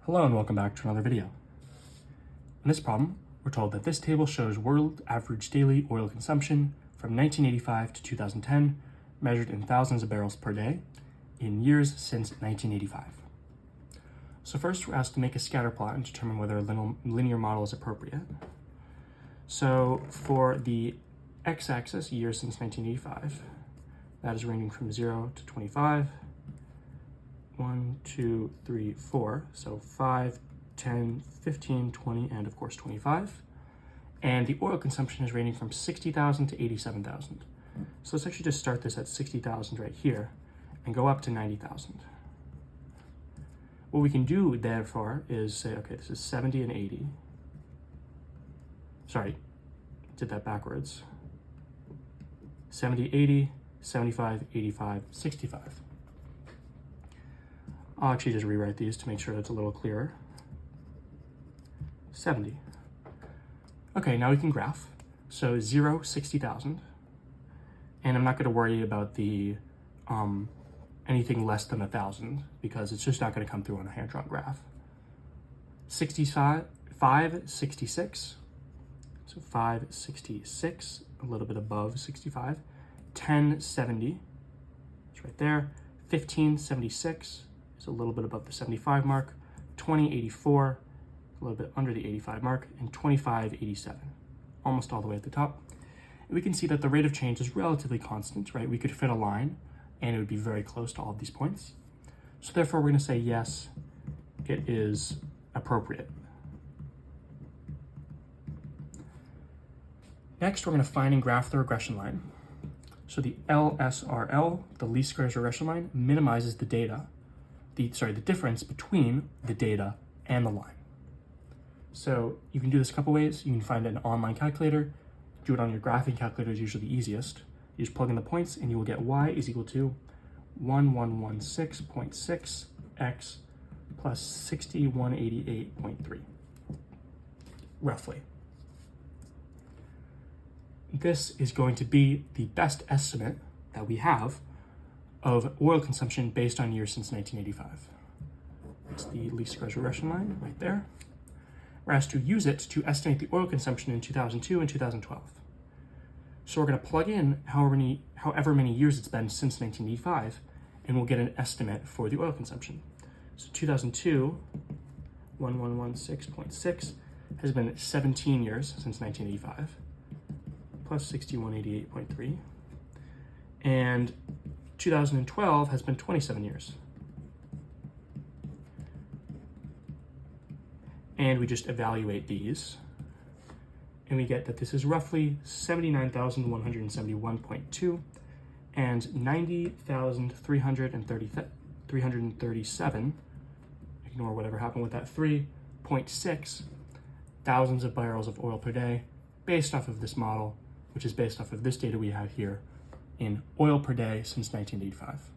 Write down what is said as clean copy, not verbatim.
Hello and welcome back to another video. In this problem, we're told that this table shows world average daily oil consumption from 1985 to 2010, measured in thousands of barrels per day, in years since 1985. So first we're asked to make a scatter plot and determine whether a linear model is appropriate. So for the x-axis, years since 1985, that is ranging from 0 to 25, 1, 2, 3, 4, so 5, 10, 15, 20, and of course 25. And the oil consumption is ranging from 60,000 to 87,000. So let's actually just start this at 60,000 right here and go up to 90,000. What we can do, therefore, is say, okay, this is 70 and 80. Sorry, did that backwards. 70, 80, 75, 85, 65. I'll actually just rewrite these to make sure it's a little clearer. 70. Okay, now we can graph. So 0, 60,000. And I'm not going to worry about the anything less than 1,000 because it's just not going to come through on a hand-drawn graph. 65, 66. So 5, 66, a little bit above 65. 10, 70. It's right there. 15, 76. Is a little bit above the 75 mark, 20, 84, a little bit under the 85 mark, and 25, 87, almost all the way at the top. And we can see that the rate of change is relatively constant, right? We could fit a line and it would be very close to all of these points. So therefore we're going to say yes, it is appropriate. Next, we're going to find and graph the regression line. So the LSRL, the least squares regression line, minimizes the the difference between the data and the line. So you can do this a couple ways. You can find an online calculator. Do it on your graphing calculator is usually the easiest. You just plug in the points and you will get y is equal to 1116.6x plus 6188.3, roughly. This is going to be the best estimate that we have of oil consumption based on years since 1985. It's the least squares regression line right there. We're asked to use it to estimate the oil consumption in 2002 and 2012. So we're going to plug in however many years it's been since 1985, and we'll get an estimate for the oil consumption. So 2002, 1116.6 has been 17 years since 1985, plus 6188.3, and 2012 has been 27 years. And we just evaluate these, and we get that this is roughly 79,171.2 and 90,337, ignore whatever happened with that 3.6 thousands of barrels of oil per day based off of this model, which is based off of this data we have here in oil per day since 1985.